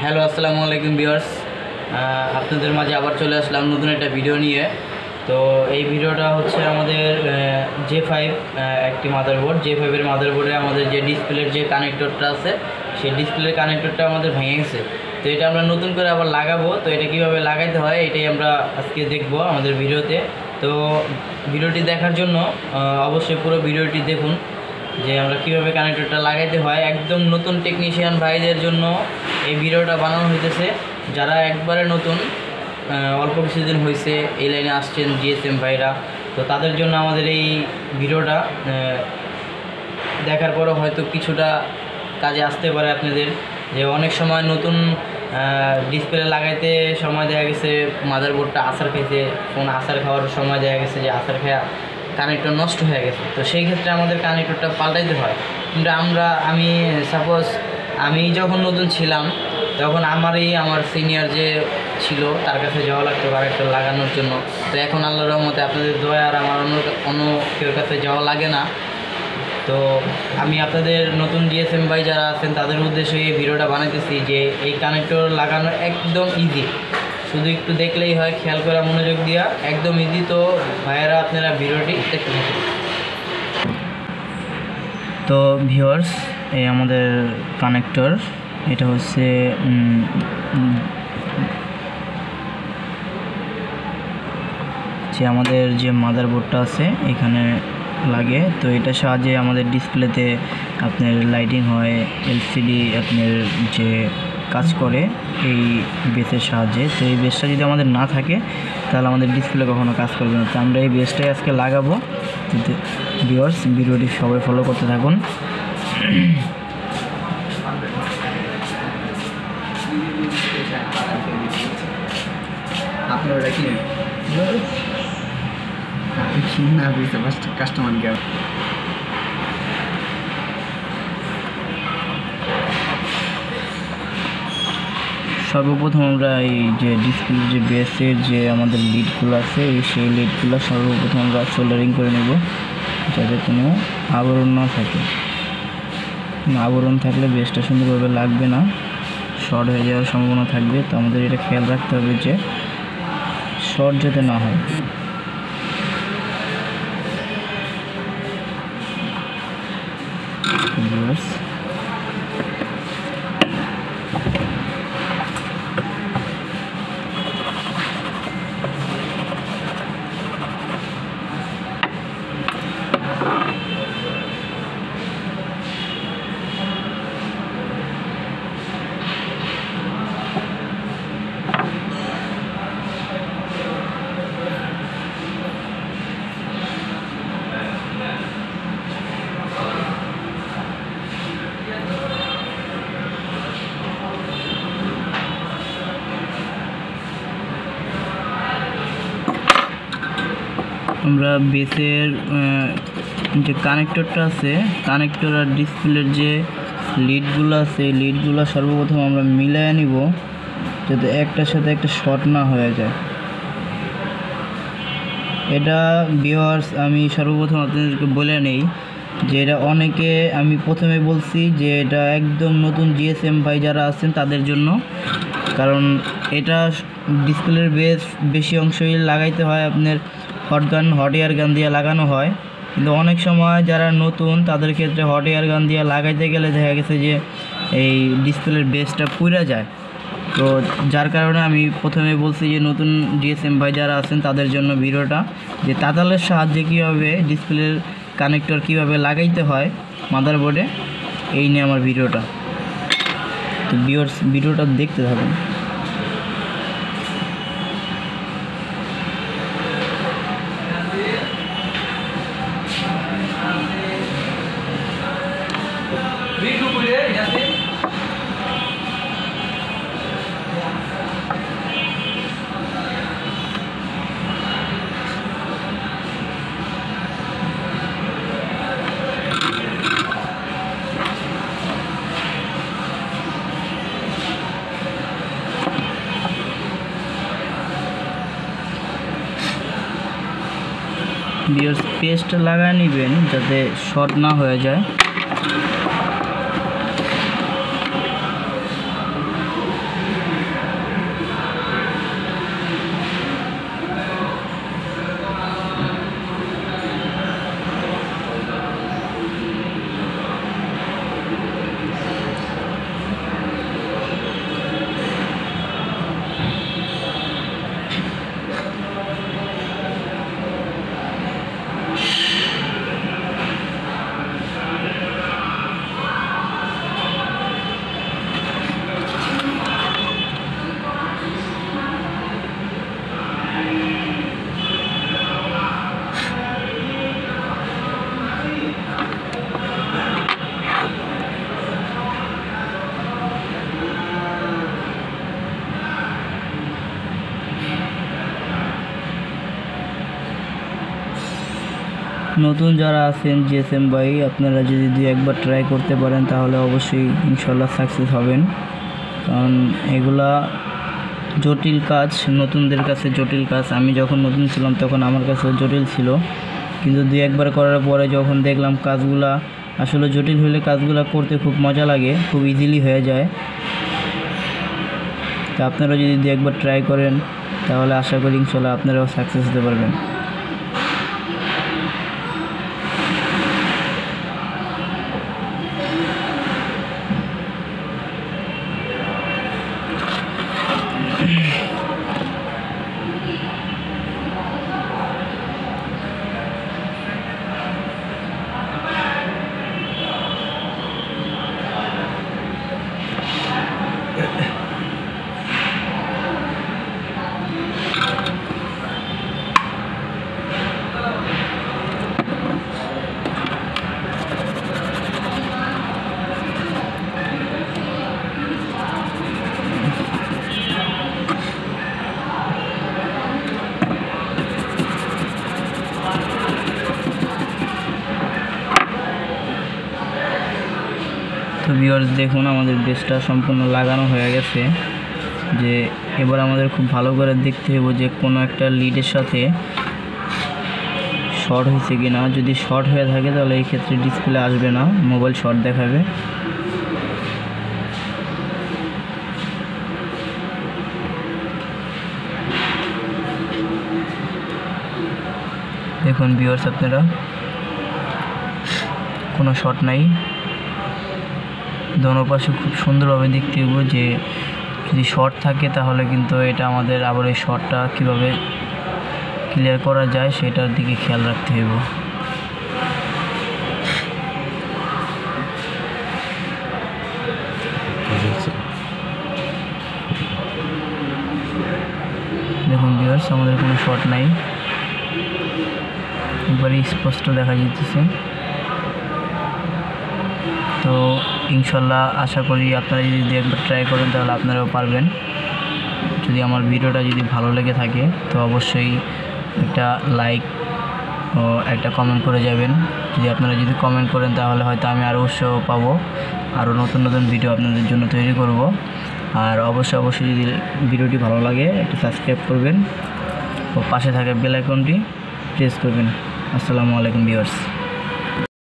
Hello আসসালামু আলাইকুম viewers, আপনাদের মাঝে আবার চলে আসলাম নতুন একটা ভিডিও নিয়ে। তো এই ভিডিওটা হচ্ছে আমাদের G5 একটি মাদারবোর্ড। G5 এর মাদারবোর্ডে আমাদের যে ডিসপ্লের যে কানেক্টরটা আছে সেই ডিসপ্লের কানেক্টরটা আমাদের ভেঙে গেছে। তো এটা আমরা নতুন করে আবার লাগাবো। তো এটা কীভাবে লাগাইতে হয় এটাই আমরা আজকে দেখব আমাদের ভিডিওতে। তো ভিডিওটি দেখার জন্য অবশ্যই পুরো ভিডিওটি দেখুন যে আমরা কীভাবে কানেক্টরটা লাগাইতে হয়। একদম নতুন টেকনিশিয়ান ভাইদের জন্য এই ভিডিওটা বানানো হইতেছে। যারা একবারে নতুন, অল্প কিছুদিন হয়েছে এই লাইনে আসছেন জিএসএম ভাইরা, তো তাদের জন্য আমাদের এই ভিডিওটা দেখার পরও হয়তো কিছুটা কাজে আসতে পারে আপনাদের। যে অনেক সময় নতুন ডিসপ্লে লাগাইতে সময় দেখা গেছে মাদারবোর্ডটা আসার খাইছে, ফোন আসার খাওয়ার সময় দেখা গেছে যে আসার খাওয়া কানেক্টর নষ্ট হয়ে গেছে। তো সেই ক্ষেত্রে আমাদের কানেক্টরটা পাল্টাইতে হয়। কিন্তু আমি যখন নতুন ছিলাম তখন আমার সিনিয়র যে ছিল তার কাছে যাওয়া লাগতো কানেক্টর লাগানোর জন্য। তো এখন আল্লাহর রহমতে আপনাদের দয়া আর আমার অন্য কেউ কাছে যাওয়া লাগে না। তো আমি আপনাদের নতুন জিএসএম ভাই যারা আছেন তাদের উদ্দেশ্যে এই ভিডিওটা বানাইতেছি যে এই কানেক্টর লাগানো একদম ইজি, শুধু একটু দেখলেই হয়, খেয়াল করা মনোযোগ দিয়া, একদম ইজি। তো ভাইয়েরা আপনারা ভিডিওটি দেখতে থাকুন। তো ভিউয়ার্স, এই আমাদের কানেক্টর, এটা হচ্ছে যে আমাদের যে মাদারবোর্ডটা আছে এখানে লাগে। তো এটার সাহায্যে আমাদের ডিসপ্লেতে আপনার লাইটিং হয়, এলসিডি আপনার যে কাজ করে এই বেসের সাহায্যে। তো এই বেসটা যদি আমাদের না থাকে তাহলে আমাদের ডিসপ্লে কখনো কাজ করবে না। তো আমরা এই বেসটাই আজকে লাগাবো। ভিউয়ার্স, ভিডিওটি সবাই ফলো করতে থাকুন। আপনারা কি না বুঝতে পারছি কাস্টমার কেয়ার। সর্বপ্রথম আমরা এই যে ডিসপ্লে যে বেসের যে আমাদের লিডগুলো আছে সেই লিডগুলো সর্বপ্রথম আমরা সোল্ডারিং করে নেব, যাতে কোনো আবরণ না থাকে। আবরণ থাকলে বেসটা সুন্দরভাবে লাগবে না, শর্ট হয়ে যাওয়ার সম্ভাবনা থাকবে। তো আমাদের এটা খেয়াল রাখতে হবে যে শর্ট যাতে না হয়। আমরা বেসের যে কানেক্টরটা আছে, কানেক্টর আর ডিসপ্লের যে লিডগুলো আছে এই লিডগুলো সর্বপ্রথম আমরা মিলিয়ে নিব, যাতে একটার সাথে একটা শর্ট না হয়ে যায়। এটা ভিউয়ার্স, আমি সর্বপ্রথম আপনাদেরকে বলে নেই যে এটা আমি প্রথমে বলছি যে এটা একদম নতুন জিএসএম ভাই যারা আছেন তাদের জন্য। কারণ এটা ডিসপ্লের বেশি অংশই লাগাইতে হয় আপনার হট এয়ার গান দিয়ে লাগানো হয়। কিন্তু অনেক সময় যারা নতুন তাদের ক্ষেত্রে হট এয়ার গান দিয়ে লাগাইতে গেলে দেখা গেছে যে এই ডিসপ্লের বেসটা পুড়ে যায়। তো যার কারণে আমি প্রথমে বলছি যে নতুন জিএসএম ভাই যারা আছেন তাদের জন্য ভিডিওটা, যে তাতালের সাহায্যে কীভাবে ডিসপ্লের কানেক্টর কীভাবে লাগাইতে হয় মাদারবোর্ডে, এই নিয়ে আমার ভিডিওটা। তো ভিডিওটা দেখতে থাকুন। পেস্ট লাগায় নেবেন যাতে শর্ট না হয়ে যায়। নতুন যারা আছেন জিএসএম ভাই, আপনারা যদি 2-1বার ট্রাই করতে পারেন তাহলে অবশ্যই ইনশাল্লাহ সাকসেস হবেন। কারণ এগুলা জটিল কাজ, নতুনদের কাছে জটিল কাজ। আমি যখন নতুন ছিলাম তখন আমার কাছে জটিল ছিল, কিন্তু 2-1বার করার পরে যখন দেখলাম কাজগুলা আসলে জটিল হলে কাজগুলা করতে খুব মজা লাগে, খুব ইজিলি হয়ে যায়। তা আপনারা যদি 2-1বার ট্রাই করেন তাহলে আশা করি ইনশাল্লাহ আপনারাও সাকসেস হতে পারবেন। তো ভিউয়ার্স দেখুন, আমাদের বেসটা সম্পূর্ণ লাগানো হয়ে গেছে। যে এবার আমাদের খুব ভালো করে দেখতে হবে যে কোনো একটা লিডের সাথে শর্ট হয়েছে কি না। যদি শর্ট হয়ে থাকে তাহলে এই ক্ষেত্রে ডিসপ্লে আসবে না, মোবাইল শর্ট দেখাবে। দেখুন ভিউয়ার্স, আপনারা কোনো শর্ট নাই। দোনো পাশে খুব সুন্দরভাবে দেখতে হবে যে যদি শর্ট থাকে তাহলে কিন্তু এটা আমাদের আবার এই শর্টটা কীভাবে ক্লিয়ার করা যায় সেটার দিকে খেয়াল রাখতে হবে। দেখুন ভিউয়ার্স, আমাদের কোনো শর্ট নাই, একবারে স্পষ্ট দেখা যাচ্ছে। তো ইনশাল্লাহ আশা করি আপনারা যদি 2-1বার ট্রাই করেন তাহলে আপনারাও পারবেন। যদি আমার ভিডিওটা যদি ভালো লেগে থাকে তো অবশ্যই একটা লাইক ও একটা কমেন্ট করে যাবেন। আপনারা যদি কমেন্ট করেন তাহলে হয়তো আমি আরও উৎসাহ পাবো, আরও নতুন নতুন ভিডিও আপনাদের জন্য তৈরি করব। আর অবশ্যই যদি ভিডিওটি ভালো লাগে একটু সাবস্ক্রাইব করবেন ও পাশে থাকা বেল আইকনটি প্রেস করবেন। আসসালামু আলাইকুম ভিউয়ার্স।